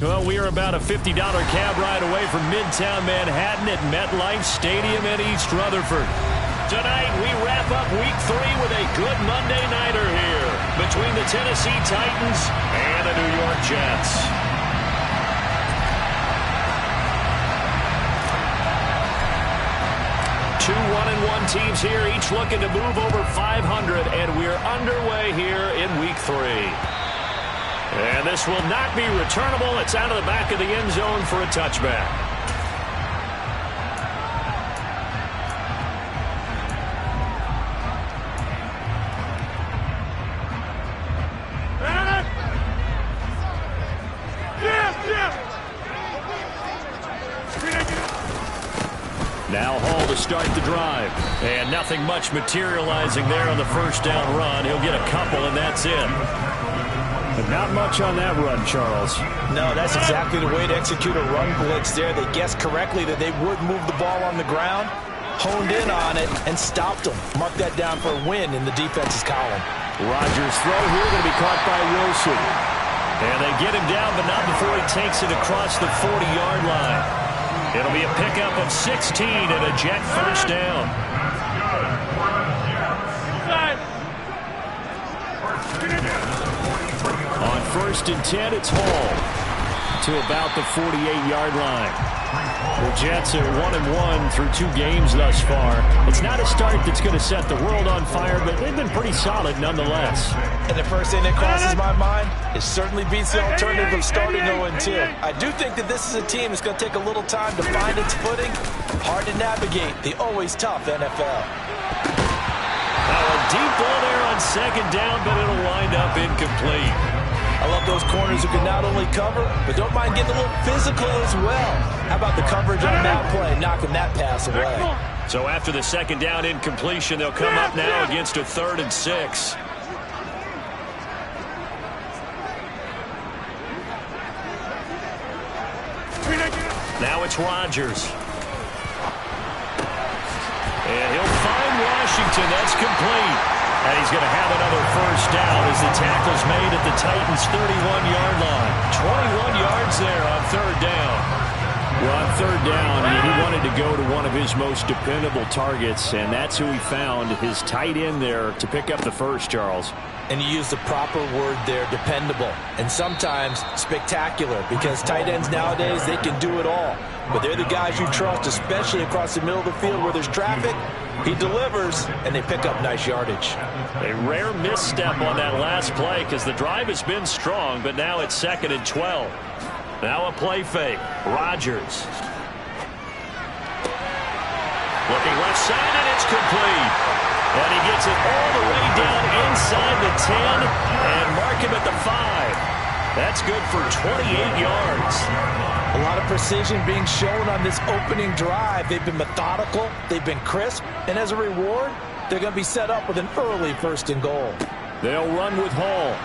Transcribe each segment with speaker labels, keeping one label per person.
Speaker 1: Well, we are about a $50 cab ride away from Midtown Manhattan at MetLife Stadium in East Rutherford. Tonight, we wrap up Week 3 with a good Monday nighter here between the Tennessee Titans and the New York Jets. Two 1-1 teams here, each looking to move over 500, and we're underway here in Week 3. And this will not be returnable. It's out of the back of the end zone for a touchback. Now Hall to start the drive. And nothing much materializing there on the first down run. He'll get a couple, and that's it. But not much on that run, Charles.
Speaker 2: No, that's exactly the way to execute a run blitz there. They guessed correctly that they would move the ball on the ground, honed in on it, and stopped them. Mark that down for a win in the defense's column.
Speaker 1: Rodgers' throw here going to be caught by Wilson. And they get him down, but not before he takes it across the 40-yard line. It'll be a pickup of 16 and a Jet first down. On 1st and 10, it's Hall to about the 48-yard line. The Jets are 1-1 through 2 games thus far. It's not a start that's going to set the world on fire, but they've been pretty solid nonetheless.
Speaker 2: And the first thing that crosses my mind, it certainly beats the alternative of starting 0-2. I do think that this is a team that's going to take a little time to find its footing. Hard to navigate the always tough NFL.
Speaker 1: Now a deep ball there on 2nd down, but it'll wind up incomplete.
Speaker 2: I love those corners who can not only cover, but don't mind getting a little physical as well. How about the coverage on that play, knocking that pass away?
Speaker 1: So after the 2nd down incompletion, they'll come up now against a 3rd and 6. Now it's Rodgers. And he'll find Washington. That's complete. And he's going to have another first down as the tackle's made at the Titans' 31-yard line. 21 yards there on 3rd down. Well, on 3rd down, he wanted to go to one of his most dependable targets, and that's who he found, his tight end there, to pick up the first, Charles.
Speaker 2: And you use the proper word there, dependable, and sometimes spectacular, because tight ends nowadays, they can do it all. But they're the guys you trust, especially across the middle of the field where there's traffic. He delivers, and they pick up nice yardage.
Speaker 1: A rare misstep on that last play because the drive has been strong, but now it's 2nd and 12. Now a play fake. Rodgers. Looking left side, and it's complete. And he gets it all the way down inside the 10 and mark him at the 5. That's good for 28 yards.
Speaker 2: A lot of precision being shown on this opening drive. They've been methodical, they've been crisp, and as a reward, they're going to be set up with an early 1st and goal.
Speaker 1: They'll run with Hall.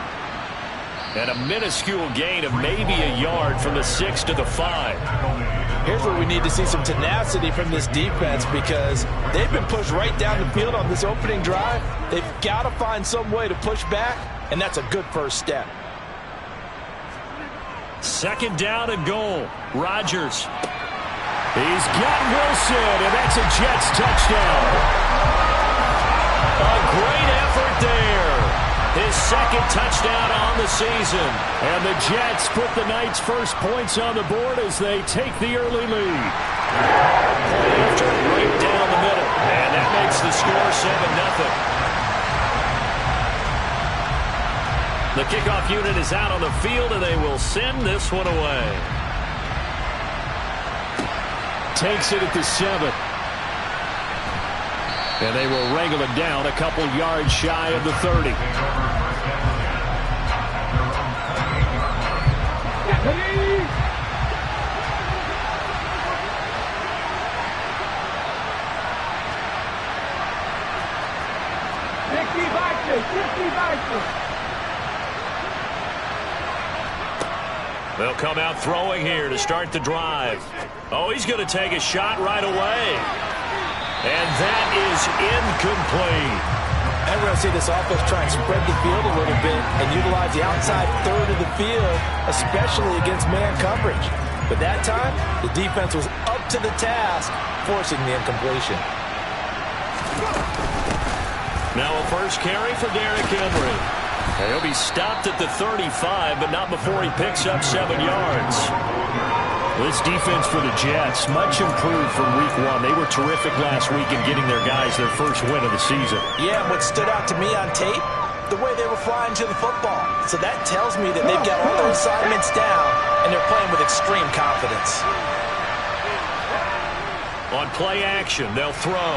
Speaker 1: And a minuscule gain of maybe a yard from the 6 to the 5.
Speaker 2: Here's where we need to see some tenacity from this defense because they've been pushed right down the field on this opening drive. They've got to find some way to push back, and that's a good first step.
Speaker 1: 2nd down and goal. Rodgers. He's got Wilson, and that's a Jets touchdown. A great effort there. His 2nd touchdown on the season. And the Jets put the night's first points on the board as they take the early lead. After right down the middle. And that makes the score 7-0. The kickoff unit is out on the field, and they will send this one away. Takes it at the 7. And they will wrangle it down a couple yards shy of the 30. They'll come out throwing here to start the drive. Oh, he's going to take a shot right away. And that is incomplete.
Speaker 2: I'm going to to see this offense try and spread the field a little bit and utilize the outside third of the field, especially against man coverage. But that time, the defense was up to the task, forcing the incompletion.
Speaker 1: Now a first carry for Derrick Henry. And he'll be stopped at the 35, but not before he picks up 7 yards. This defense for the Jets, much improved from week 1. They were terrific last week in getting their guys their first win of the season.
Speaker 2: Yeah, what stood out to me on tape, the way they were flying to the football. So that tells me that they've got all their assignments down, and they're playing with extreme confidence.
Speaker 1: On play action, they'll throw.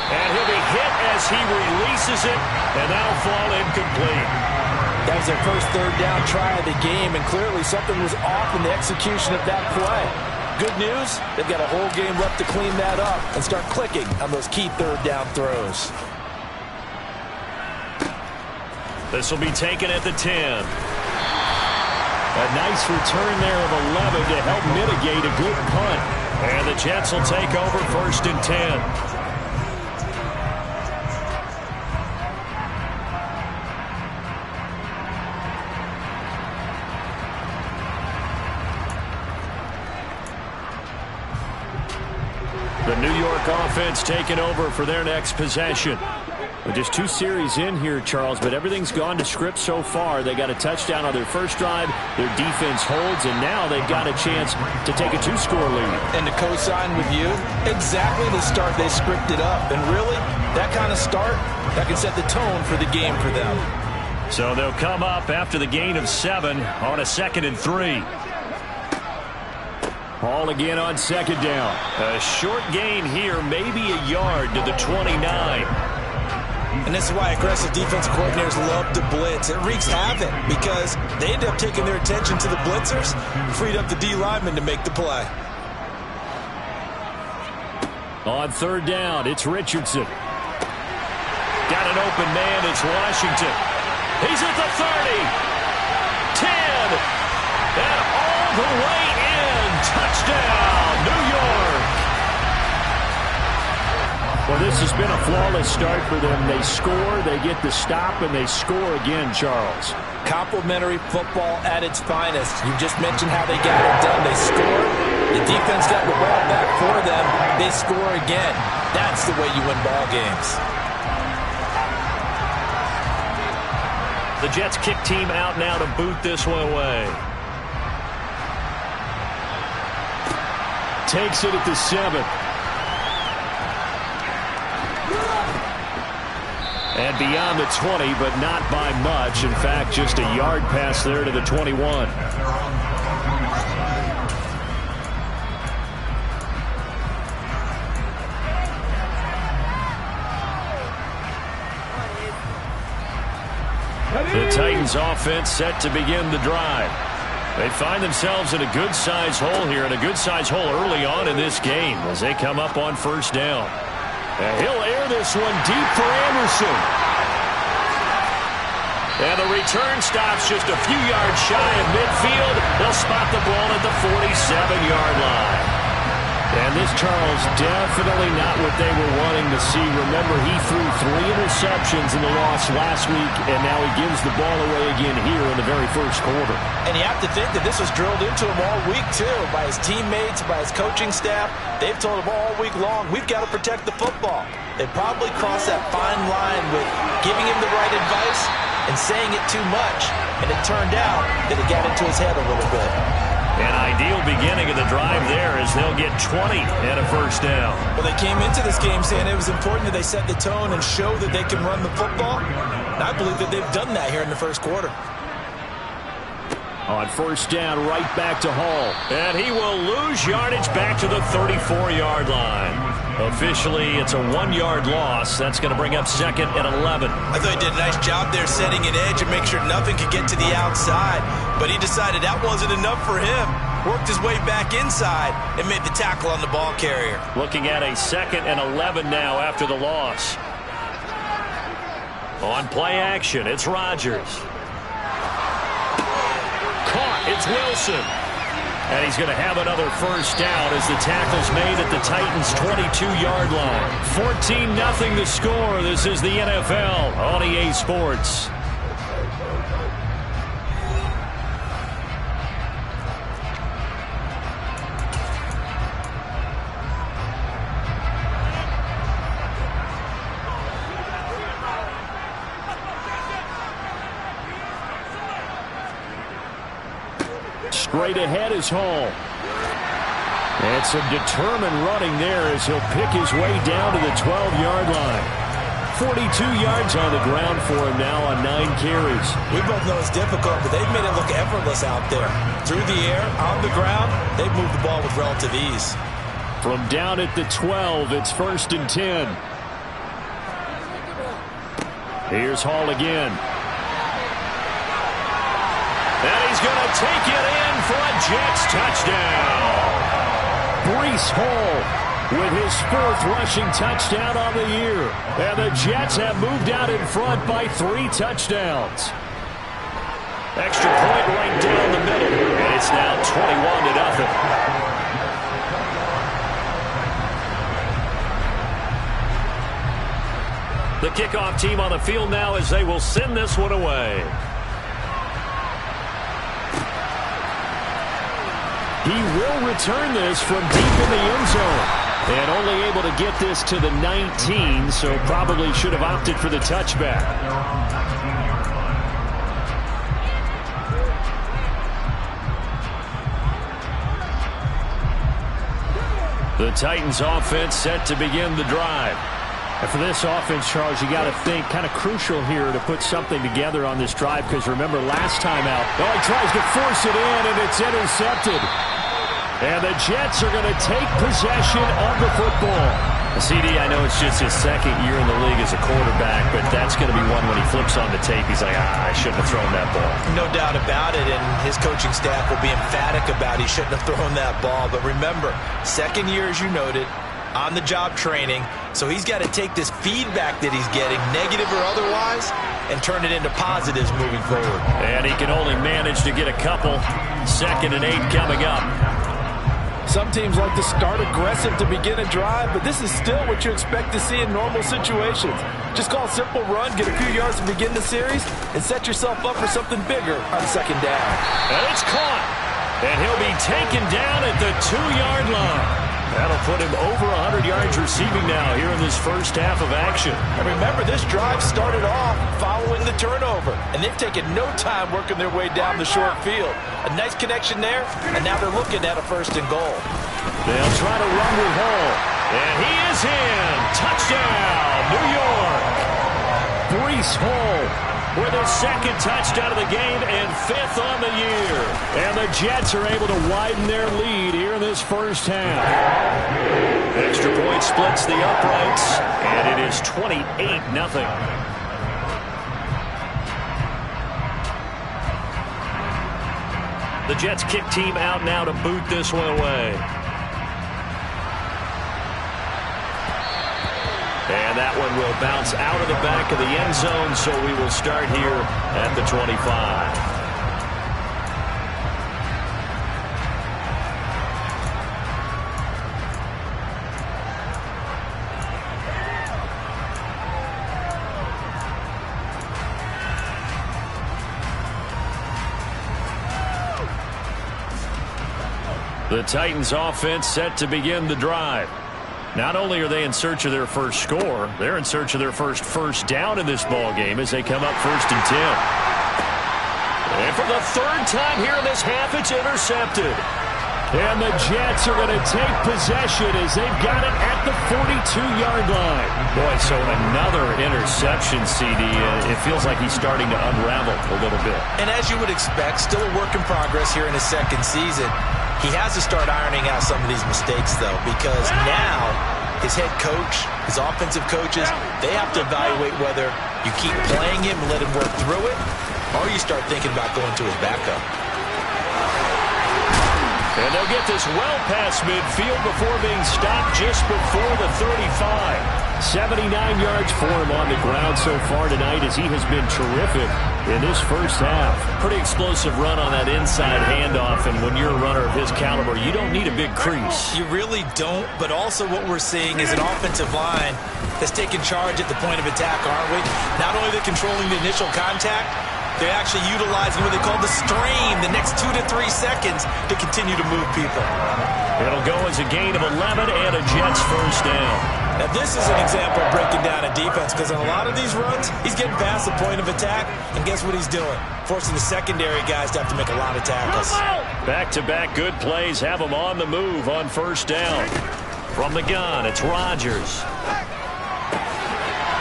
Speaker 1: And he'll be hit as he releases it, and that'll fall incomplete.
Speaker 2: That was their first third down try of the game, and clearly something was off in the execution of that play. Good news, they've got a whole game left to clean that up and start clicking on those key third down throws.
Speaker 1: This will be taken at the 10. A nice return there of 11 to help mitigate a good punt. And the Jets will take over 1st and 10. The New York offense taking over for their next possession. We're just 2 series in here, Charles, but everything's gone to script so far. They got a touchdown on their first drive. Their defense holds, and now they've got a chance to take a 2-score lead.
Speaker 2: And to co-sign with you, exactly the start they scripted up. And really, that kind of start, that can set the tone for the game for them.
Speaker 1: So they'll come up after the gain of 7 on a 2nd and 3. Ball again on 2nd down. A short gain here, maybe a yard to the 29.
Speaker 2: And this is why aggressive defensive coordinators love to blitz. It wreaks havoc because they end up taking their attention to the blitzers, freed up the D lineman to make the play.
Speaker 1: On 3rd down, it's Richardson. Got an open man, it's Washington. He's at the 30. 10. And all the way in. Touchdown, New York. Well, this has been a flawless start for them. They score, they get the stop, and they score again, Charles.
Speaker 2: Complimentary football at its finest. You just mentioned how they got it done. They scored. The defense got the ball back for them. They score again. That's the way you win ball games.
Speaker 1: The Jets kick team out now to boot this one away. Takes it at the 7. And beyond the 20, but not by much. In fact, just a yard pass there to the 21. The Titans offense set to begin the drive. They find themselves in a good-sized hole here, and a good-sized hole early on in this game as they come up on 1st down. And he'll air this one deep for Anderson. And the return stops just a few yards shy of midfield. They'll spot the ball at the 47-yard line. And this, Charles, definitely not what they were wanting to see. Remember, he threw 3 interceptions in the loss last week, and now he gives the ball away again here in the very first quarter.
Speaker 2: And you have to think that this was drilled into him all week, too, by his teammates, by his coaching staff. They've told him all week long, we've got to protect the football. They probably crossed that fine line with giving him the right advice and saying it too much. And it turned out that it got into his head a little bit.
Speaker 1: An ideal beginning of the drive there as they'll get 20 and a 1st down.
Speaker 2: Well, they came into this game saying it was important that they set the tone and show that they can run the football. And I believe that they've done that here in the first quarter.
Speaker 1: On 1st down, right back to Hall. And he will lose yardage back to the 34-yard line. Officially, it's a 1-yard loss. That's going to bring up 2nd and 11.
Speaker 2: I thought he did a nice job there setting an edge and make sure nothing could get to the outside. But he decided that wasn't enough for him. Worked his way back inside and made the tackle on the ball carrier.
Speaker 1: Looking at a 2nd and 11 now after the loss. On play action, it's Rodgers. Caught, it's Wilson. And he's going to have another first down as the tackle's made at the Titans' 22-yard line. 14-0 the score. This is the NFL on EA Sports. Straight ahead is Hall. And some determined running there as he'll pick his way down to the 12-yard line. 42 yards on the ground for him now on 9 carries.
Speaker 2: We both know it's difficult, but they've made it look effortless out there. Through the air, on the ground, they've moved the ball with relative ease.
Speaker 1: From down at the 12, it's 1st and 10. Here's Hall again. And he's going to take it in for a Jets touchdown. Breece Hall with his 4th rushing touchdown on the year. And the Jets have moved out in front by 3 touchdowns. Extra point right down the middle. And it's now 21-0. The kickoff team on the field now as they will send this one away. He will return this from deep in the end zone. And only able to get this to the 19, so probably should have opted for the touchback. The Titans offense set to begin the drive. And for this offense, Charles, you got to think kind of crucial here to put something together on this drive, because remember last time out, he tries to force it in and it's intercepted. And the Jets are going to take possession of the football. CD, I know it's just his 2nd year in the league as a quarterback, but that's going to be one when he flips on the tape, he's like, I shouldn't have thrown that ball.
Speaker 2: No doubt about it, and his coaching staff will be emphatic about he shouldn't have thrown that ball. But remember, 2nd year, as you noted, on-the-job training, so he's got to take this feedback that he's getting, negative or otherwise, and turn it into positives moving forward.
Speaker 1: And he can only manage to get a couple. 2nd and 8 coming up.
Speaker 3: Some teams like to start aggressive to begin a drive, but this is still what you expect to see in normal situations. Just call a simple run, get a few yards to begin the series, and set yourself up for something bigger on 2nd down.
Speaker 1: And it's caught. And he'll be taken down at the 2-yard line. That'll put him over 100 yards receiving now here in this first half of action.
Speaker 2: And remember, this drive started off following the turnover, and they've taken no time working their way down the short field. A nice connection there, and now they're looking at a 1st and goal.
Speaker 1: They'll try to run with Hall. And he is in. Touchdown, New York. Breece Hall with his 2nd touchdown of the game and 5th on the year. And the Jets are able to widen their lead here in this first half. Extra point splits the uprights, and it is 28-0. The Jets kick team out now to boot this one away. And that one will bounce out of the back of the end zone, so we will start here at the 25. The Titans offense set to begin the drive. Not only are they in search of their first score, they're in search of their first down in this ball game as they come up 1st and 10. And for the 3rd time here in this half, it's intercepted. And the Jets are going to take possession as they've got it at the 42-yard line. Boy, so another interception, CD. It feels like he's starting to unravel a little bit.
Speaker 2: And as you would expect, still a work in progress here in his 2nd season. He has to start ironing out some of these mistakes, though, because now his head coach, his offensive coaches, they have to evaluate whether you keep playing him and let him work through it, or you start thinking about going to his backup.
Speaker 1: And they'll get this well past midfield before being stopped just before the 35. 79 yards for him on the ground so far tonight as he has been terrific in this first half.
Speaker 2: Pretty explosive run on that inside handoff, and when you're a runner of his caliber, you don't need a big crease.
Speaker 3: You really don't, but also what we're seeing is an offensive line that's taking charge at the point of attack, aren't we? Not only are they controlling the initial contact, they're actually utilizing what they call the stream, the next 2 to 3 seconds, to continue to move people.
Speaker 1: It'll go as a gain of 11 and a Jets first down.
Speaker 3: Now, this is an example of breaking down a defense, because in a lot of these runs, he's getting past the point of attack, and guess what he's doing? Forcing the secondary guys to have to make a lot of tackles.
Speaker 1: Back-to-back good plays have him on the move on first down. From the gun, it's Rodgers.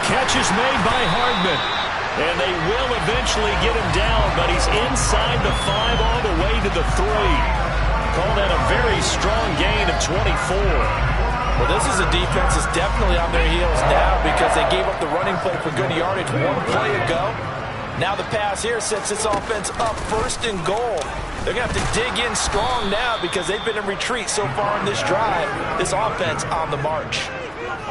Speaker 1: Catch is made by Hardman. And they will eventually get him down, but he's inside the 5 all the way to the 3. Call that a very strong gain of 24.
Speaker 3: Well, this is a defense that's definitely on their heels now because they gave up the running play for good yardage one play ago. Now the pass here sets this offense up first and goal. They're going to have to dig in strong now because they've been in retreat so far in this drive. This offense on the march.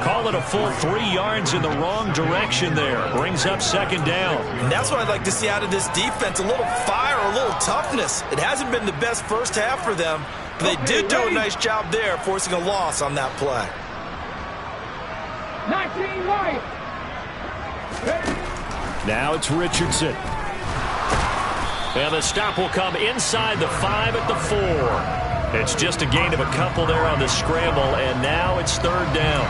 Speaker 1: Call it a full 3 yards in the wrong direction there. Brings up second down.
Speaker 3: And that's what I'd like to see out of this defense. A little fire, a little toughness. It hasn't been the best first half for them. But they did do a nice job there, forcing a loss on that play.
Speaker 4: 19 right.
Speaker 1: Now it's Richardson. And the stop will come inside the 5 at the 4. It's just a gain of a couple there on the scramble, and now it's third down.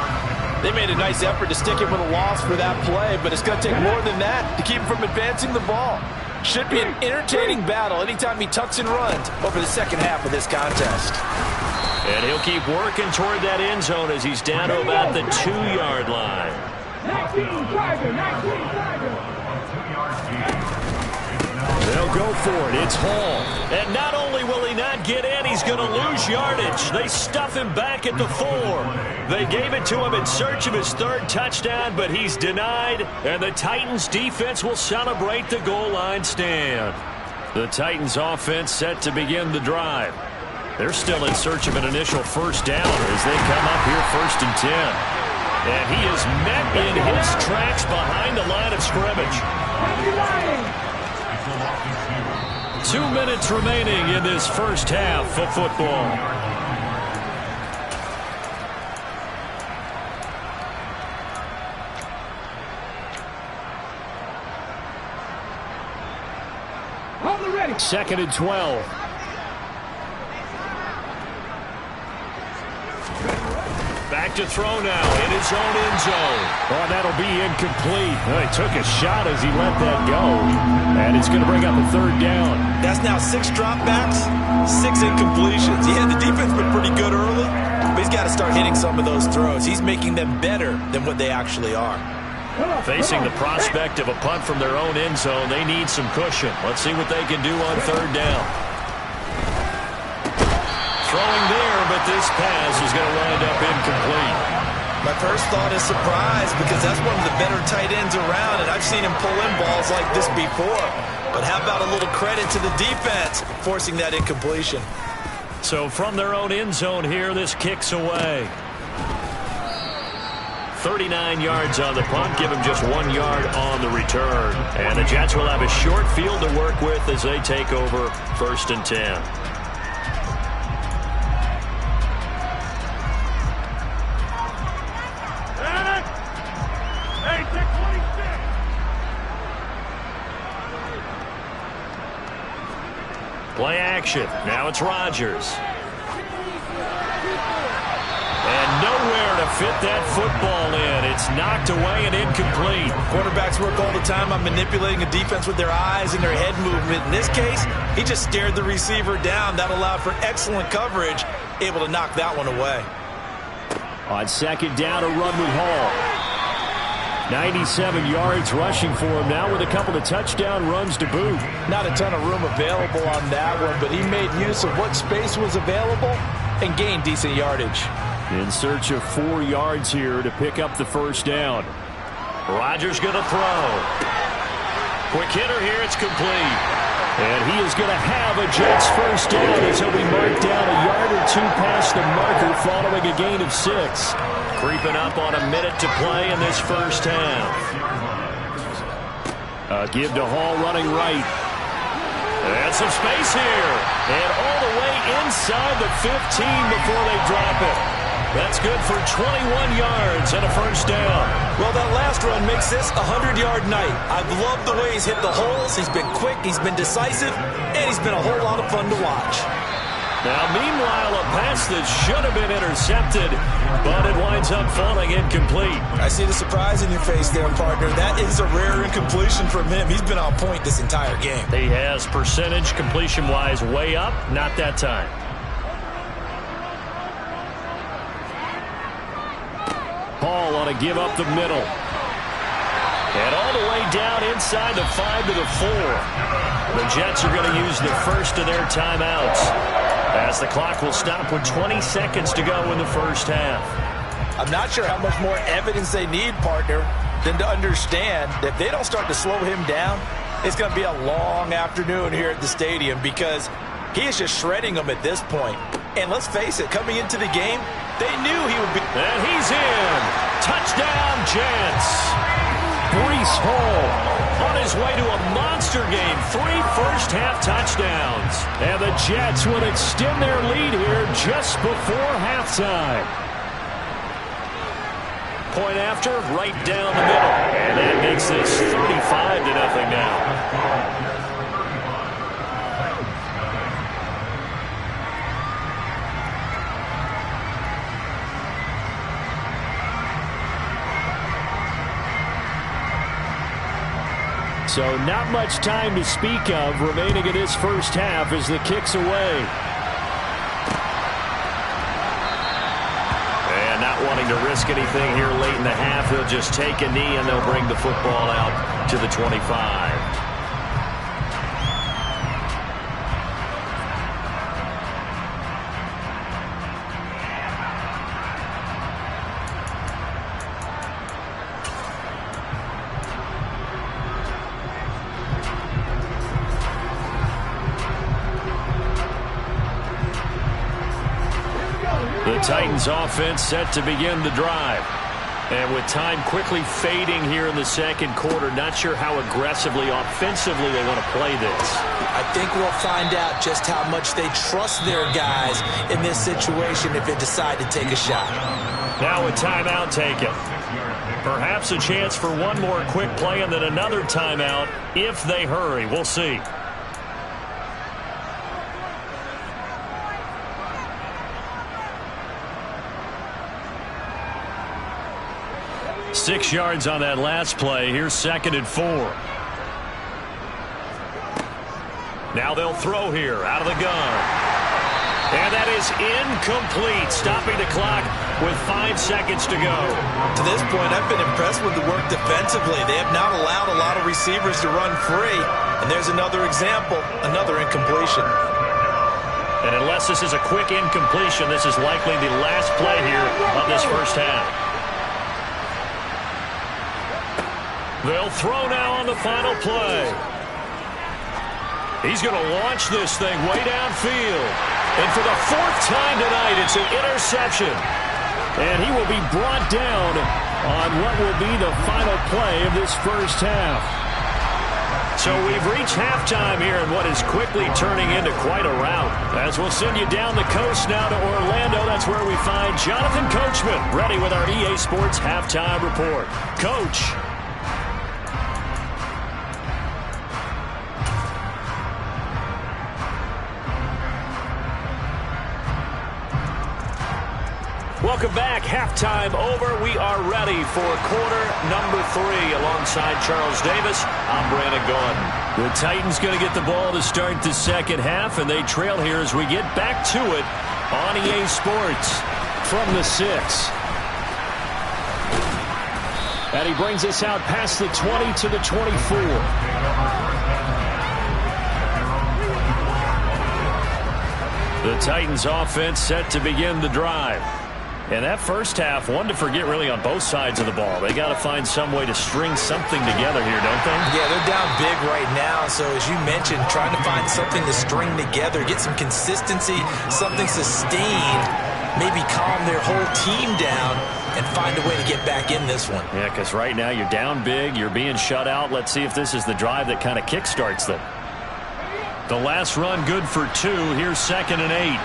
Speaker 3: They made a nice effort to stick him with a loss for that play, but it's going to take more than that to keep him from advancing the ball. Should be an entertaining battle anytime he tucks and runs over the second half of this contest.
Speaker 1: And he'll keep working toward that end zone as he's down to about the 2-yard line.
Speaker 4: 19 Tiger.
Speaker 1: They'll go for it. It's Hall. And not only will he not get in, he's going to lose yardage. They stuff him back at the 4. They gave it to him in search of his third touchdown, but he's denied. And the Titans defense will celebrate the goal line stand. The Titans offense set to begin the drive. They're still in search of an initial first down as they come up here first and 10. And he is met in his tracks behind the line of scrimmage. 2 minutes remaining in this first half of football. Second and 12. Back to throw now in his own end zone. Oh, that'll be incomplete. He took a shot as he let that go. And it's going to bring up a third down.
Speaker 3: That's now 6 dropbacks, 6 incompletions. Yeah, the defense been pretty good early, but he's got to start hitting some of those throws. He's making them better than what they actually are.
Speaker 1: Facing the prospect of a punt from their own end zone, they need some cushion. Let's see what they can do on third down. Throwing there, but this pass is going to wind up incomplete.
Speaker 3: My first thought is surprise because that's one of the better tight ends around, and I've seen him pull in balls like this before. But how about a little credit to the defense forcing that incompletion?
Speaker 1: So from their own end zone here, this kicks away. 39 yards on the punt, give him just 1 yard on the return. And the Jets will have a short field to work with as they take over first and 10. Play action. Now it's Rodgers. And nowhere to fit that football in. It's knocked away and incomplete.
Speaker 3: Quarterbacks work all the time on manipulating a defense with their eyes and their head movement. In this case, he just stared the receiver down. That allowed for excellent coverage, able to knock that one away.
Speaker 1: On second down, a run with Hall. 97 yards rushing for him now with a couple of touchdown runs to boot.
Speaker 3: Not a ton of room available on that one, but he made use of what space was available and gained decent yardage.
Speaker 1: In search of 4 yards here to pick up the first down. Rodgers going to throw. Quick hitter here, it's complete. And he is going to have a Jets first down as he'll be marked down a yard or two past the marker following a gain of 6. Creeping up on a minute to play in this first half. Give to Hall running right. And some space here. And all the way inside the 15 before they drop it. That's good for 21 yards and a first down.
Speaker 2: Well, that last run makes this a 100-yard night. I've loved the way he's hit the holes. He's been quick, he's been decisive, and he's been a whole lot of fun to watch.
Speaker 1: Now, meanwhile, a pass that should have been intercepted, but it winds up falling incomplete.
Speaker 2: I see the surprise in your face there, partner. That is a rare incompletion from him. He's been on point this entire game.
Speaker 1: He has percentage completion-wise way up, not that time. Hall on a give up the middle. And all the way down inside the 5 to the 4. The Jets are going to use the first of their timeouts, as the clock will stop with 20 seconds to go in the first half.
Speaker 2: I'm not sure how much more evidence they need, partner, than to understand that if they don't start to slow him down, it's going to be a long afternoon here at the stadium, because he is just shredding them at this point. And let's face it, coming into the game, they knew he would be.
Speaker 1: And he's in. Touchdown, Jets. Breece Hall on his way to a monster game. 3 first-half touchdowns. And the Jets would extend their lead here just before halftime. Point after, right down the middle. And that makes this 35-0 now. So not much time to speak of remaining in this first half as the kick's away. And not wanting to risk anything here late in the half, they'll just take a knee and they'll bring the football out to the 25. Titans offense set to begin the drive. And with time quickly fading here in the second quarter, not sure how aggressively, offensively they want to play this.
Speaker 2: I think we'll find out just how much they trust their guys in this situation if they decide to take a shot.
Speaker 1: Now a timeout taken. Perhaps a chance for one more quick play and then another timeout if they hurry. We'll see. 6 yards on that last play. Here's 2nd and 4. Now they'll throw here out of the gun. And that is incomplete, stopping the clock with 5 seconds to go.
Speaker 2: To this point, I've been impressed with the work defensively. They have not allowed a lot of receivers to run free. And there's another example, another incompletion.
Speaker 1: And unless this is a quick incompletion, this is likely the last play here of this first half. They'll throw now on the final play. He's going to launch this thing way downfield. And for the 4th time tonight, it's an interception. And he will be brought down on what will be the final play of this first half. So we've reached halftime here in what is quickly turning into quite a rout. As we'll send you down the coast now to Orlando, that's where we find Jonathan Coachman, ready with our EA Sports Halftime Report. Coach. Welcome back. Halftime over. We are ready for quarter number 3 alongside Charles Davis. I'm Brandon Gaudin. The Titans going to get the ball to start the second half, and they trail here as we get back to it on EA Sports from the 6. And he brings us out past the 20 to the 24. The Titans offense set to begin the drive. And that first half, one to forget really on both sides of the ball. They got to find some way to string something together here, don't they?
Speaker 2: Yeah, they're down big right now. So as you mentioned, trying to find something to string together, get some consistency, something sustained, maybe calm their whole team down and find a way to get back in this one.
Speaker 1: Yeah, because right now you're down big, you're being shut out. Let's see if this is the drive that kind of kickstarts them. The last run good for 2. Here's 2nd and 8.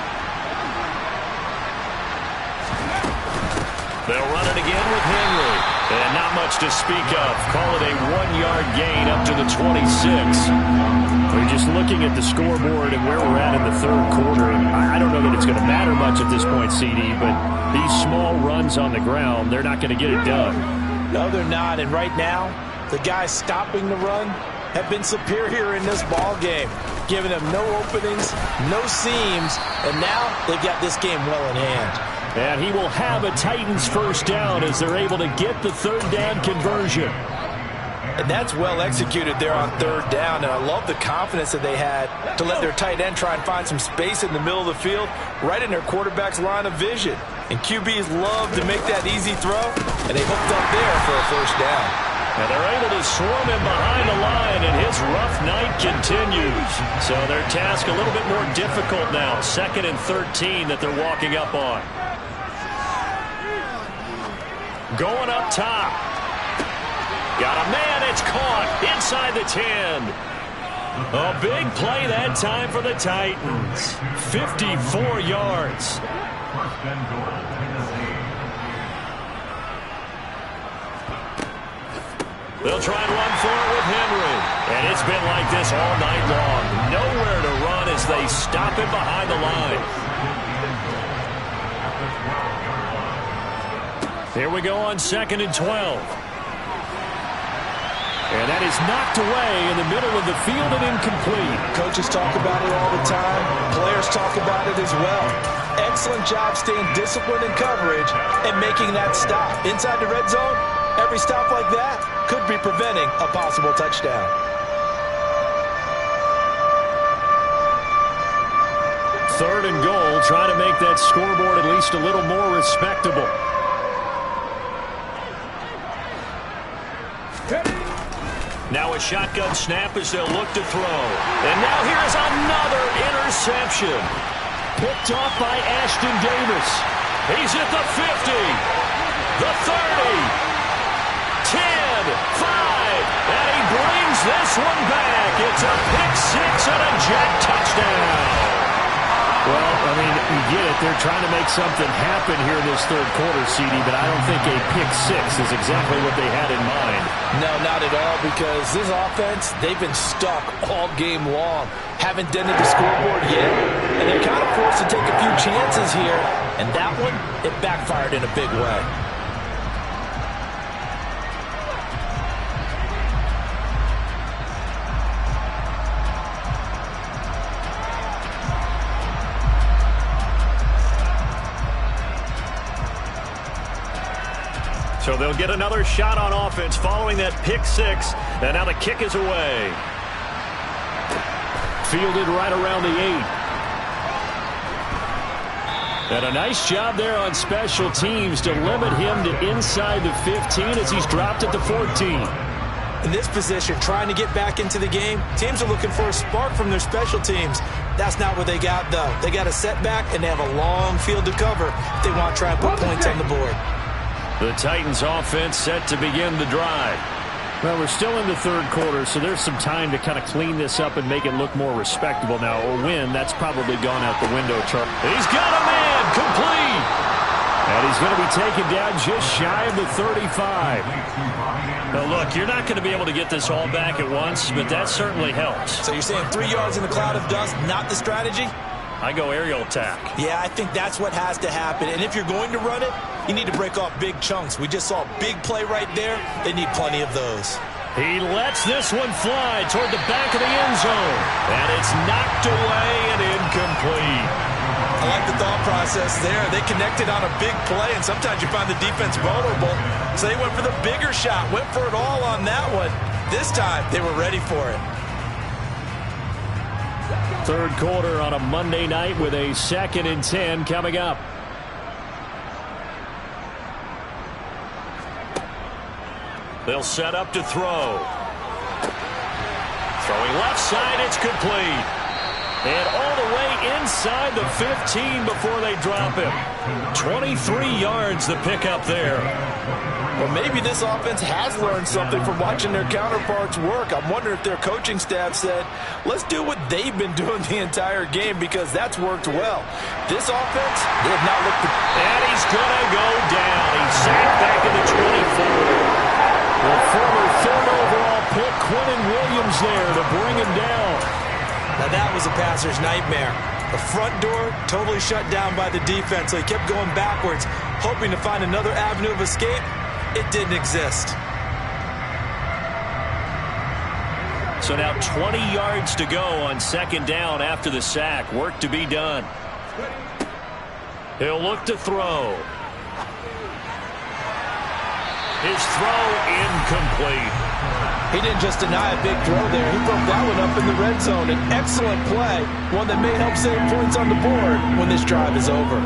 Speaker 1: They'll run it again with Henry. And not much to speak of. Call it a 1-yard gain up to the 26. We're just looking at the scoreboard and where we're at in the third quarter. I don't know that it's going to matter much at this point, CD, but these small runs on the ground, they're not going to get it done.
Speaker 2: No, they're not. And right now, the guys stopping the run have been superior in this ball game, giving them no openings, no seams, and now they've got this game well in hand.
Speaker 1: And he will have a Titans first down as they're able to get the third down conversion.
Speaker 2: And that's well executed there on third down. And I love the confidence that they had to let their tight end try and find some space in the middle of the field, right in their quarterback's line of vision. And QBs love to make that easy throw, and they hooked up there for a first down.
Speaker 1: And they're able to swarm him behind the line, and his rough night continues. So their task a little bit more difficult now. 2nd and 13 that they're walking up on. Going up top. Got a man. It's caught inside the 10. A big play that time for the Titans. 54 yards. They'll try and run for it with Henry. And it's been like this all night long. Nowhere to run as they stop him behind the line. Here we go on 2nd and 12. And that is knocked away in the middle of the field and incomplete.
Speaker 2: Coaches talk about it all the time. Players talk about it as well. Excellent job staying disciplined in coverage and making that stop. Inside the red zone, every stop like that could be preventing a possible touchdown.
Speaker 1: Third and goal, trying to make that scoreboard at least a little more respectable. Now a shotgun snap as they'll look to throw. And now here's another interception. Picked off by Ashton Davis. He's at the 50, the 30, 10, 5, and he brings this one back. It's a pick-6 and a Jet touchdown. Well, I mean, you get it. They're trying to make something happen here in this third quarter, CD, but I don't think a pick-6 is exactly what they had in mind.
Speaker 2: No, not at all, because this offense, they've been stuck all game long. Haven't dented the scoreboard yet, and they're kind of forced to take a few chances here, and that one, it backfired in a big way.
Speaker 1: So they'll get another shot on offense following that pick-6, and now the kick is away. Fielded right around the 8. And a nice job there on special teams to limit him to inside the 15 as he's dropped at the 14.
Speaker 2: In this position, trying to get back into the game, teams are looking for a spark from their special teams. That's not what they got, though. They got a setback, and they have a long field to cover if they want to try and put points on the board.
Speaker 1: The Titans offense set to begin the drive. Well, we're still in the third quarter, so there's some time to kind of clean this up and make it look more respectable now. A win, that's probably gone out the window, Charlie. He's got a man, complete. And he's going to be taken down just shy of the 35. Now, look, you're not going to be able to get this all back at once, but that certainly helps.
Speaker 2: So you're saying 3 yards in a cloud of dust, not the strategy?
Speaker 1: I go aerial attack.
Speaker 2: Yeah, I think that's what has to happen. And if you're going to run it, you need to break off big chunks. We just saw a big play right there. They need plenty of those.
Speaker 1: He lets this one fly toward the back of the end zone. And it's knocked away and incomplete.
Speaker 2: I like the thought process there. They connected on a big play, and sometimes you find the defense vulnerable. So they went for the bigger shot, went for it all on that one. This time, they were ready for it.
Speaker 1: Third quarter on a Monday night with a 2nd and 10 coming up. They'll set up to throw. Throwing left side, it's complete. And all the way inside the 15 before they drop him. 23 yards the pickup there.
Speaker 3: Well, maybe this offense has learned something from watching their counterparts work. I'm wondering if their coaching staff said, let's do what they've been doing the entire game because that's worked well. This offense, they have not looked...
Speaker 1: And he's going to go down. He's sacked back in the 24. The former third overall pick, Quinnen Williams there to bring him down.
Speaker 2: Now that was a passer's nightmare. The front door totally shut down by the defense, so he kept going backwards, hoping to find another avenue of escape. It didn't exist.
Speaker 1: So now 20 yards to go on second down after the sack. Work to be done. He'll look to throw. His throw incomplete.
Speaker 3: He didn't just deny a big throw there. He broke that one up in the red zone. An excellent play, one that may help save points on the board when this drive is over.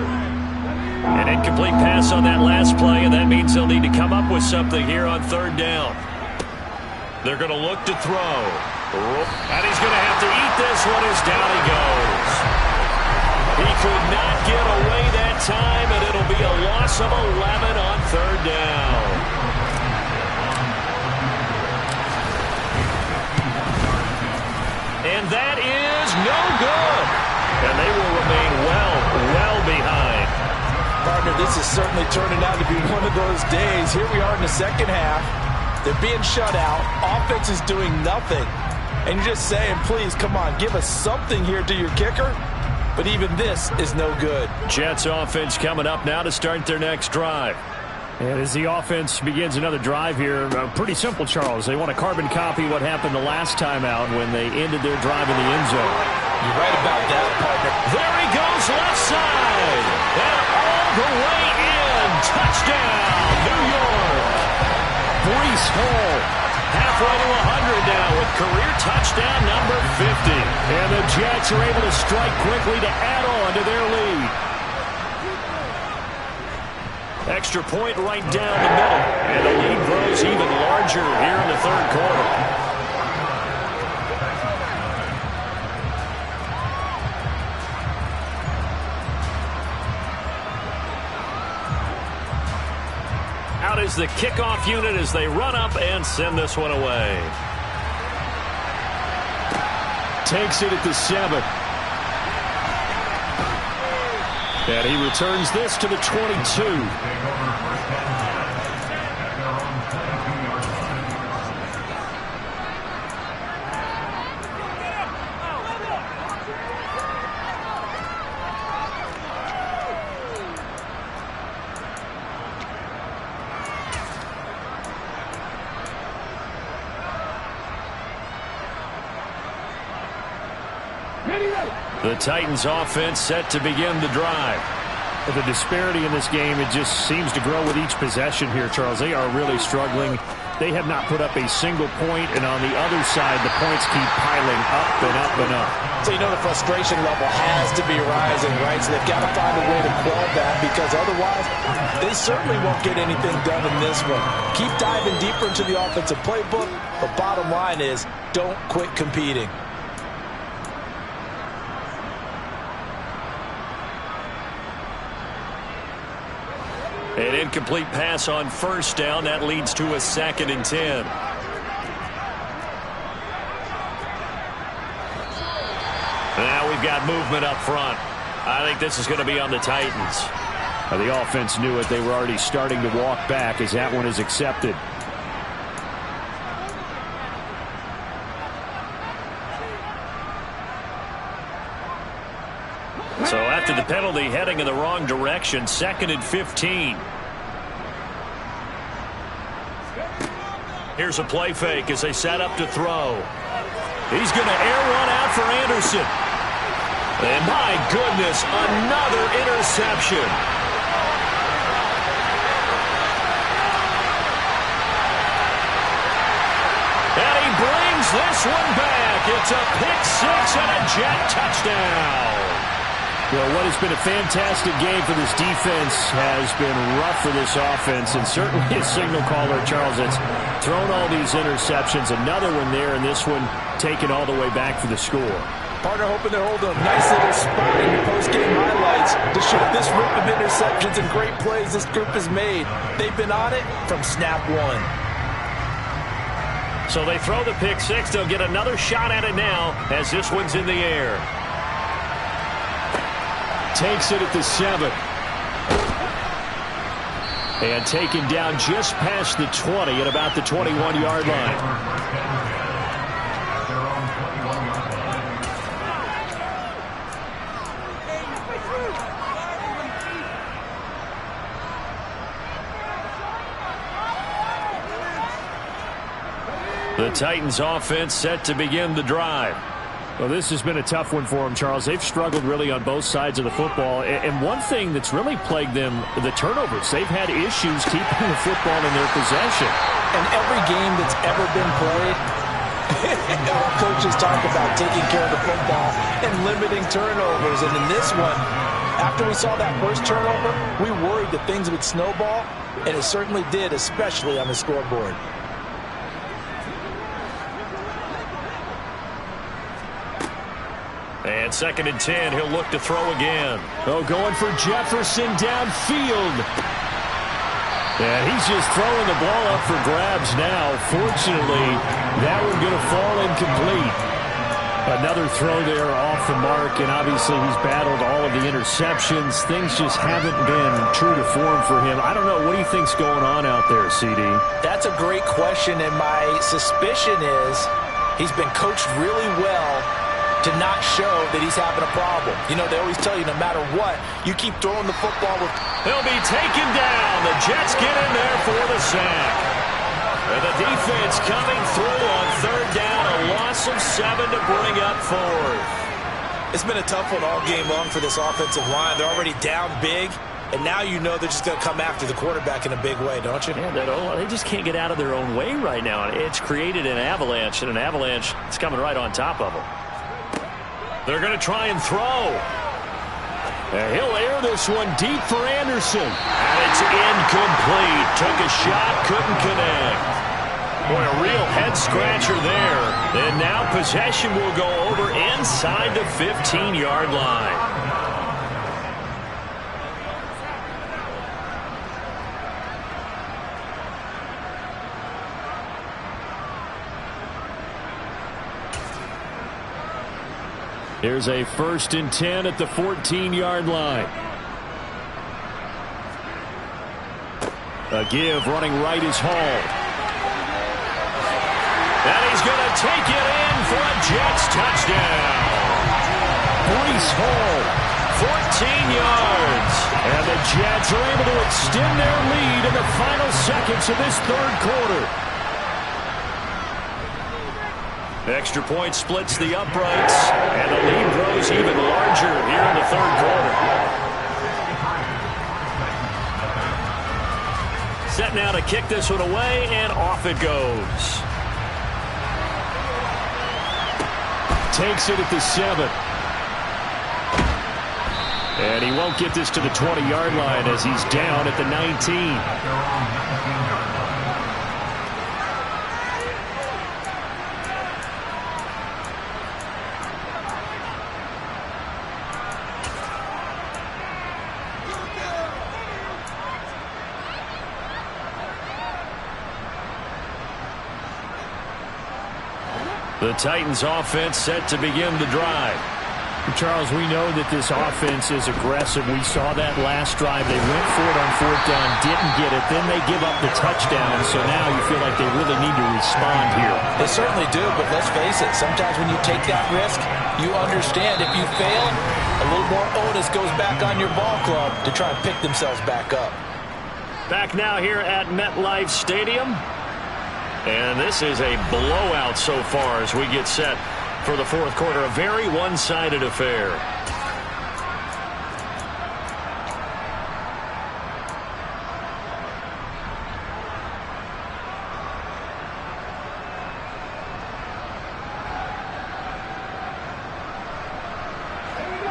Speaker 1: An incomplete pass on that last play, and that means they'll need to come up with something here on third down. They're going to look to throw. And he's going to have to eat this one as down he goes. He could not get away that time, and it'll be a loss of 11 on third down. And that is no good. And they will remain well behind.
Speaker 3: Partner, this is certainly turning out to be one of those days. Here we are in the second half. They're being shut out. Offense is doing nothing. And you're just saying, please, come on, give us something here to your kicker. But even this is no good.
Speaker 1: Jets offense coming up now to start their next drive.
Speaker 5: And as the offense begins another drive here, pretty simple, Charles. They want to carbon copy what happened the last time out when they ended their drive in the end zone.
Speaker 3: You're right about that, partner.
Speaker 1: There he goes, left side. And all the way in. Touchdown, New York. Breece Hall, halfway to 100 now with career touchdown number 50.
Speaker 5: And the Jets are able to strike quickly to add on to their lead.
Speaker 1: Extra point right down the middle. And the lead grows even larger here in the third quarter. Out is the kickoff unit as they run up and send this one away.
Speaker 5: Takes it at the 7. And he returns this to the 22.
Speaker 1: The Titans offense set to begin the drive.
Speaker 5: The disparity in this game, it just seems to grow with each possession here, Charles. They are really struggling. They have not put up a single point, and on the other side, the points keep piling up and up and up.
Speaker 3: So you know the frustration level has to be rising, right? So they've got to find a way to quell that because otherwise they certainly won't get anything done in this one. Keep diving deeper into the offensive playbook. The bottom line is don't quit competing.
Speaker 1: An incomplete pass on first down. That leads to a 2nd and 10. Now we've got movement up front. I think this is going to be on the Titans.
Speaker 5: The offense knew it. They were already starting to walk back as that one is accepted.
Speaker 1: So after the penalty, heading in the wrong direction, 2nd and 15. Here's a play fake as they set up to throw. He's going to air one out for Anderson. And my goodness, another interception. And he brings this one back. It's a pick six and a Jet touchdown.
Speaker 5: Well, what has been a fantastic game for this defense has been rough for this offense, and certainly a signal caller, Charles, that's thrown all these interceptions. Another one there, and this one taken all the way back for the score.
Speaker 3: Partner hoping they're holding a nice little spot in the post-game highlights to show this rip of interceptions and great plays this group has made. They've been on it from snap one.
Speaker 1: So they throw the pick six. They'll get another shot at it now as this one's in the air.
Speaker 5: Takes it at the 7. And taken down just past the 20 at about the 21-yard line.
Speaker 1: The Titans offense set to begin the drive.
Speaker 5: Well, this has been a tough one for them, Charles. They've struggled really on both sides of the football. And one thing that's really plagued them, the turnovers. They've had issues keeping the football in their possession.
Speaker 3: And every game that's ever been played, our coaches talk about taking care of the football and limiting turnovers. And in this one, after we saw that first turnover, we worried that things would snowball, and it certainly did, especially on the scoreboard.
Speaker 1: And 2nd and 10, he'll look to throw again.
Speaker 5: Oh, going for Jefferson downfield. And he's just throwing the ball up for grabs now. Fortunately, that one going to fall incomplete. Another throw there off the mark, and obviously he's battled all of the interceptions. Things just haven't been true to form for him. I don't know. What do you think's going on out there, CD?
Speaker 3: That's a great question, and my suspicion is he's been coached really well to not show that he's having a problem. You know, they always tell you no matter what, you keep throwing the football with...
Speaker 1: He'll be taken down. The Jets get in there for the sack. And the defense coming through on 3rd down, a loss of 7 to bring up 4th.
Speaker 3: It's been a tough one all game long for this offensive line. They're already down big, and now you know they're just going to come after the quarterback in a big way, don't you?
Speaker 1: Yeah, they just can't get out of their own way right now. It's created an avalanche, and an avalanche is coming right on top of them. They're going to try and throw.
Speaker 5: And he'll air this one deep for Anderson.
Speaker 1: And it's incomplete. Took a shot, couldn't connect. Boy, a real head-scratcher there. And now possession will go over inside the 15-yard line.
Speaker 5: Here's a 1st and 10 at the 14-yard line. A give running right is Hall.
Speaker 1: And he's going to take it in for a Jets touchdown.
Speaker 5: Breece Hall,
Speaker 1: 14 yards.
Speaker 5: And the Jets are able to extend their lead in the final seconds of this 3rd quarter.
Speaker 1: Extra point splits the uprights, and the lead grows even larger here in the 3rd quarter. Set now to kick this one away, and off it goes.
Speaker 5: Takes it at the 7. And he won't get this to the 20-yard line as he's down at the 19.
Speaker 1: The Titans offense set to begin the drive.
Speaker 5: Charles, we know that this offense is aggressive. We saw that last drive. They went for it on 4th down, didn't get it. Then they give up the touchdown. So now you feel like they really need to respond here.
Speaker 3: They certainly do, but let's face it. Sometimes when you take that risk, you understand if you fail, a little more onus goes back on your ball club to try and pick themselves back up.
Speaker 1: Back now here at MetLife Stadium. And this is a blowout so far as we get set for the 4th quarter. A very one-sided affair.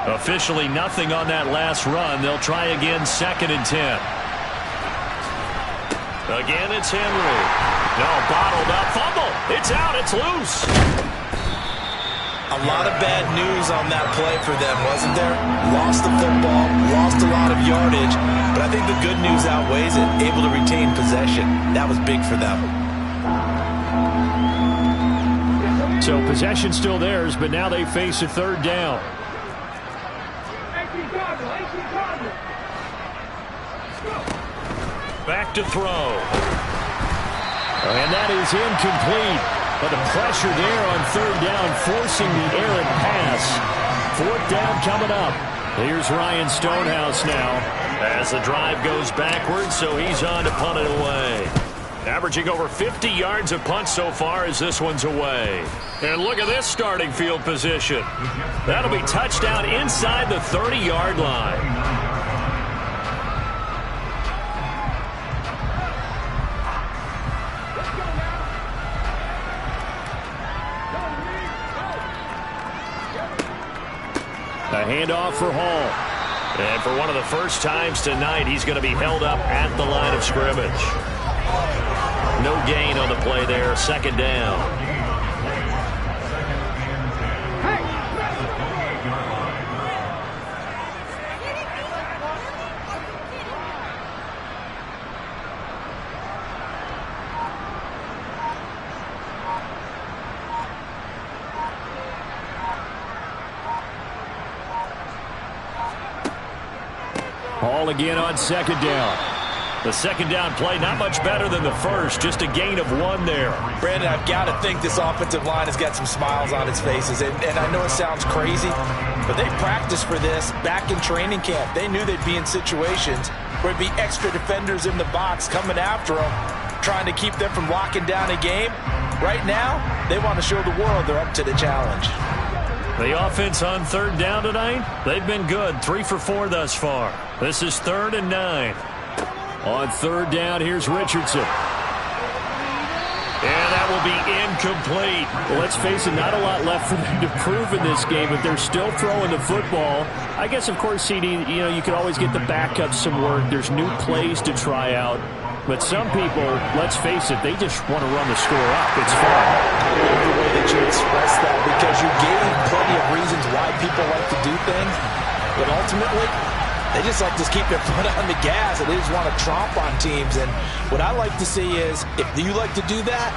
Speaker 1: Officially nothing on that last run. They'll try again, 2nd and 10. Again, it's Henry. No, bottled up. Fumble. It's out. It's loose.
Speaker 2: A lot of bad news on that play for them, wasn't there? Lost the football, lost a lot of yardage, but I think the good news outweighs it. Able to retain possession. That was big for them.
Speaker 5: So possession still theirs, but now they face a 3rd down.
Speaker 1: Back to throw. And that is incomplete. But the pressure there on 3rd down, forcing the errant pass. 4th down coming up. Here's Ryan Stonehouse now as the drive goes backwards, so he's on to punt it away. Averaging over 50 yards of punt so far as this one's away. And look at this starting field position. That'll be touchdown inside the 30-yard line. A handoff for Hall. And for one of the first times tonight, he's going to be held up at the line of scrimmage. No gain on the play there. 2nd down. Hall again on 2nd down. The 2nd down play, not much better than the first, just a gain of 1 there.
Speaker 2: Brandon, I've got to think this offensive line has got some smiles on its faces. And I know it sounds crazy, but they practiced for this back in training camp. They knew they'd be in situations where it'd be extra defenders in the box coming after them, trying to keep them from locking down a game. Right now, they want to show the world they're up to the challenge.
Speaker 1: The offense on 3rd down tonight, they've been good. 3 for 4 thus far. This is 3rd and 9. On 3rd down, here's Richardson. And that will be incomplete.
Speaker 5: Well, let's face it, not a lot left for them to prove in this game, but they're still throwing the football. I guess, of course, CD, you could always get the backup some work. There's new plays to try out. But some people, let's face it, they just want to run the score up. It's fun.
Speaker 2: I love the way that you express that, because you gave plenty of reasons why people like to do things. But ultimately, they just like to keep their foot on the gas, and they just want to tromp on teams. And what I like to see is, if you like to do that,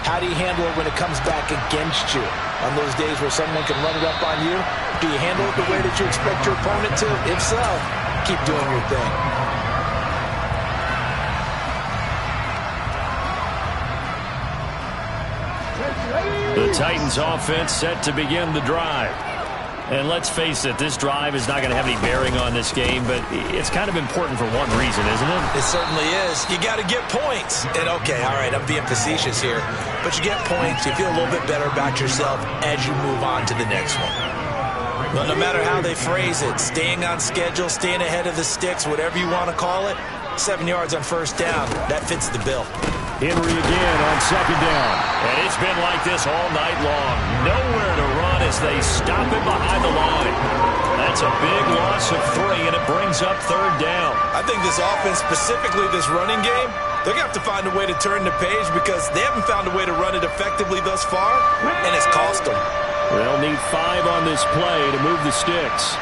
Speaker 2: how do you handle it when it comes back against you? On those days where someone can run it up on you, do you handle it the way that you expect your opponent to? If so, keep doing your thing.
Speaker 1: The Titans offense set to begin the drive. And let's face it, this drive is not going to have any bearing on this game, but it's kind of important for one reason, isn't it?
Speaker 2: It certainly is. You got to get points. And okay, all right, I'm being facetious here, but you get points, you feel a little bit better about yourself as you move on to the next one. Well, no matter how they phrase it, staying on schedule, staying ahead of the sticks, whatever you want to call it, 7 yards on 1st down, that fits the bill.
Speaker 5: Henry again on 2nd down.
Speaker 1: And it's been like this all night long. Nowhere to run as they stop him behind the line. That's a big loss of 3, and it brings up 3rd down.
Speaker 2: I think this offense, specifically this running game, they're going to have to find a way to turn the page, because they haven't found a way to run it effectively thus far, and it's cost them.
Speaker 5: They'll need 5 on this play to move the sticks.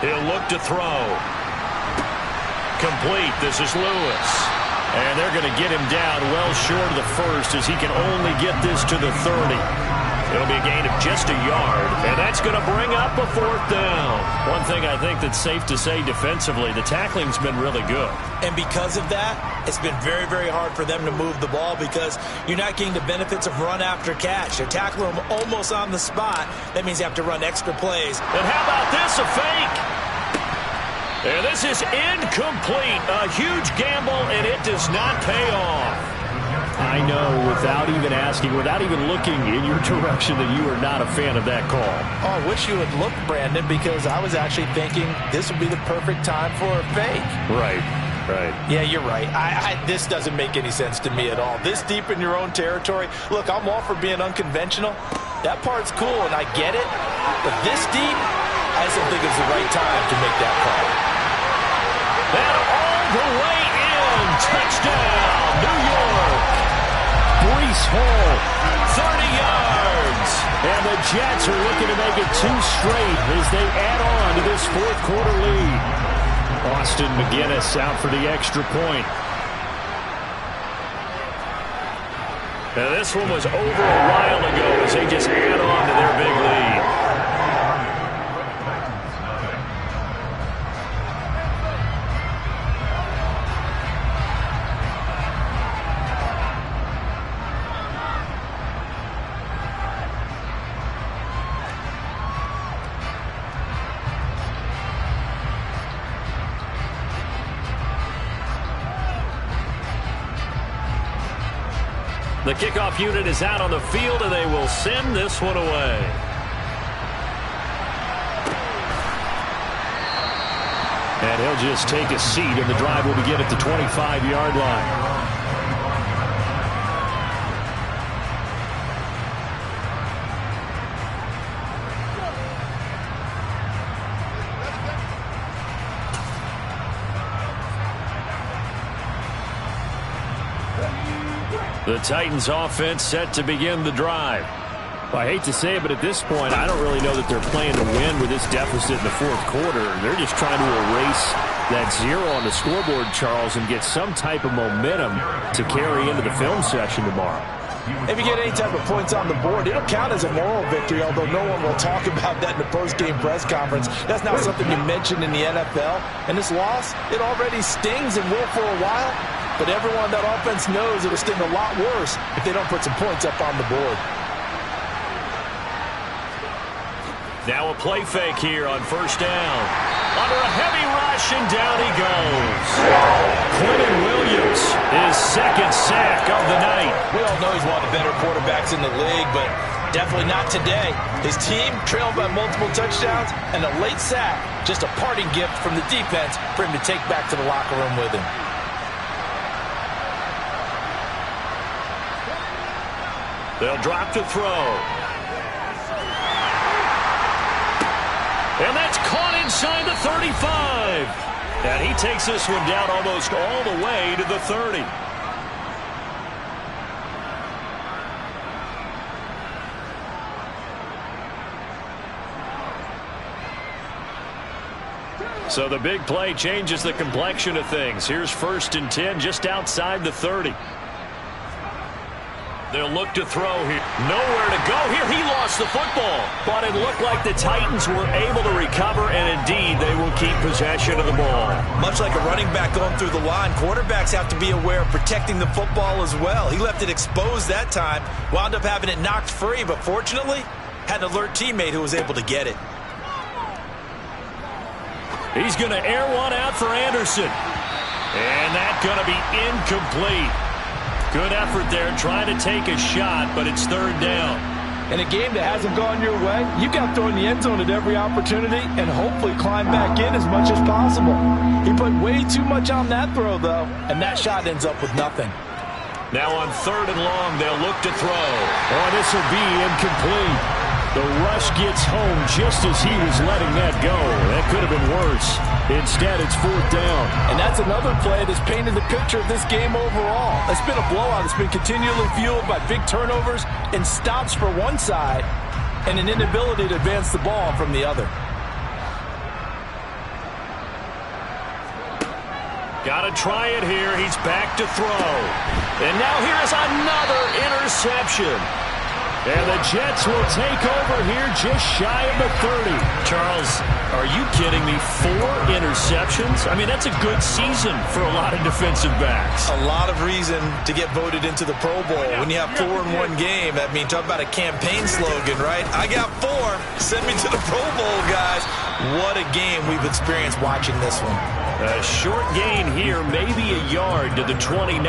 Speaker 1: He'll look to throw. Complete. This is Lewis. And they're going to get him down well short of the first, as he can only get this to the 30. It'll be a gain of just a yard, and that's going to bring up a 4th down. One thing I think that's safe to say defensively, the tackling's been really good.
Speaker 2: And because of that, it's been very, very hard for them to move the ball, because you're not getting the benefits of run after catch. They're tackling them almost on the spot. That means you have to run extra plays.
Speaker 1: And how about this, a fake? And this is incomplete. A huge gamble, and it does not pay off.
Speaker 5: I know, without even asking, without even looking in your direction, that you are not a fan of that call.
Speaker 2: Oh, I wish you would look, Brandon, because I was actually thinking this would be the perfect time for a fake.
Speaker 5: Right. Right.
Speaker 2: Yeah, you're right. This doesn't make any sense to me at all. This deep in your own territory. Look, I'm all for being unconventional. That part's cool, and I get it. But this deep, I just don't think it's the right time to make that call.
Speaker 1: And all the way in. Touchdown, New York. Breece Hall, 30 yards. And the Jets are looking to make it 2 straight as they add on to this fourth quarter lead.
Speaker 5: Austin McGinnis out for the extra point.
Speaker 1: Now this one was over a while ago as they just add on to their big lead. The kickoff unit is out on the field, and they will send this one away.
Speaker 5: And he'll just take a seat, and the drive will begin at the 25-yard line.
Speaker 1: The Titans offense set to begin the drive.
Speaker 5: Well, I hate to say it, but at this point, I don't really know that they're playing to win with this deficit in the fourth quarter. They're just trying to erase that 0 on the scoreboard, Charles, and get some type of momentum to carry into the film session tomorrow.
Speaker 2: If you get any type of points on the board, it'll count as a moral victory, although no one will talk about that in the post-game press conference. That's not something you mentioned in the NFL. And this loss, it already stings and will for a while. But everyone on that offense knows it'll sting a lot worse if they don't put some points up on the board.
Speaker 1: Now a play fake here on first down. Under a heavy rush, and down he goes. Quentin Williams, his second sack of the night.
Speaker 2: We all know he's one of the better quarterbacks in the league, but definitely not today. His team trailed by multiple touchdowns, and a late sack, just a parting gift from the defense for him to take back to the locker room with him.
Speaker 1: They'll drop to throw. And that's caught inside the 35. And he takes this one down almost all the way to the 30. So the big play changes the complexion of things. Here's 1st and 10 just outside the 30. They'll look to throw here. Nowhere to go here. He lost the football. But it looked like the Titans were able to recover, and indeed they will keep possession of the ball.
Speaker 2: Much like a running back going through the line, quarterbacks have to be aware of protecting the football as well. He left it exposed that time, wound up having it knocked free, but fortunately had an alert teammate who was able to get it.
Speaker 1: He's going to air one out for Anderson. And that's going to be incomplete. Good effort there trying to take a shot, but it's 3rd down.
Speaker 3: In a game that hasn't gone your way, you got to throw in the end zone at every opportunity and hopefully climb back in as much as possible. He put way too much on that throw, though, and that shot ends up with nothing.
Speaker 1: Now on 3rd and long, they'll look to throw. Oh, this will be incomplete. The rush gets home just as he was letting that go. That could have been worse. Instead, it's 4th down.
Speaker 3: And that's another play that's painted the picture of this game overall. It's been a blowout. It's been continually fueled by big turnovers and stops for one side and an inability to advance the ball from the other.
Speaker 1: Got to try it here. He's back to throw. And now here is another interception. And the Jets will take over here just shy of the 30. Charles, are you kidding me? 4 interceptions? I mean, that's a good season for a lot of defensive backs.
Speaker 2: A lot of reason to get voted into the Pro Bowl. When you have 4 in one game, I mean, talk about a campaign slogan, right? I got 4. Send me to the Pro Bowl, guys. What a game we've experienced watching this one.
Speaker 1: A short gain here, maybe a yard to the 29.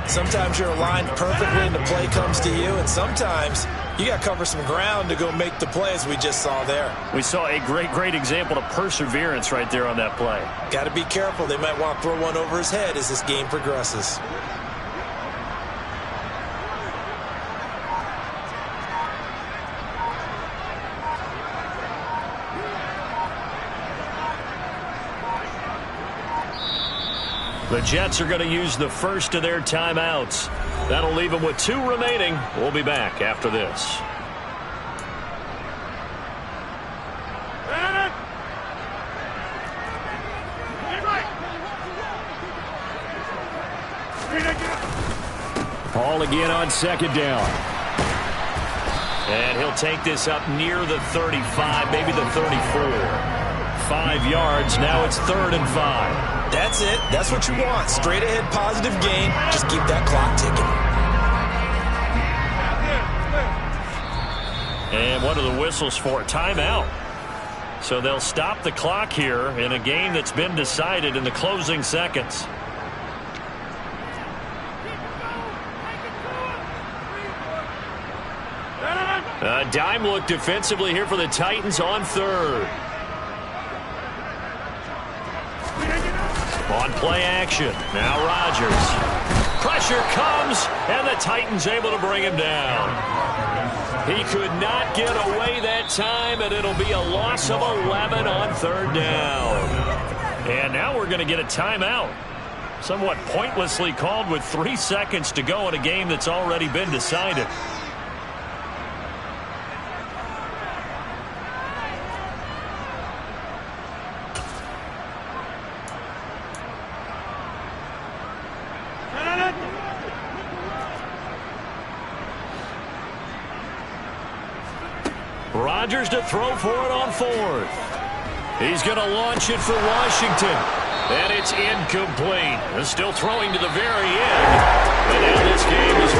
Speaker 2: Sometimes you're aligned perfectly and the play comes to you, and sometimes you got to cover some ground to go make the play, as we just saw there.
Speaker 1: We saw a great example of perseverance right there on that play.
Speaker 2: Got to be careful. They might want to throw one over his head as this game progresses.
Speaker 1: The Jets are going to use the first of their timeouts. That'll leave them with 2 remaining. We'll be back after this. Ball again on second down. And he'll take this up near the 35, maybe the 34. 5 yards. Now it's 3rd and 5.
Speaker 2: That's it. That's what you want. Straight ahead positive gain. Just keep that clock ticking.
Speaker 1: And what are the whistles for? Timeout. So they'll stop the clock here in a game that's been decided in the closing seconds. A dime look defensively here for the Titans on 3rd. On play action. Now Rodgers. Pressure comes, and the Titans able to bring him down. He could not get away that time, and it'll be a loss of 11 on 3rd down. And now we're going to get a timeout. Somewhat pointlessly called with 3 seconds to go in a game that's already been decided. Rodgers to throw for it on 4th. He's going to launch it for Washington. And it's incomplete. Still throwing to the very end. But now this game is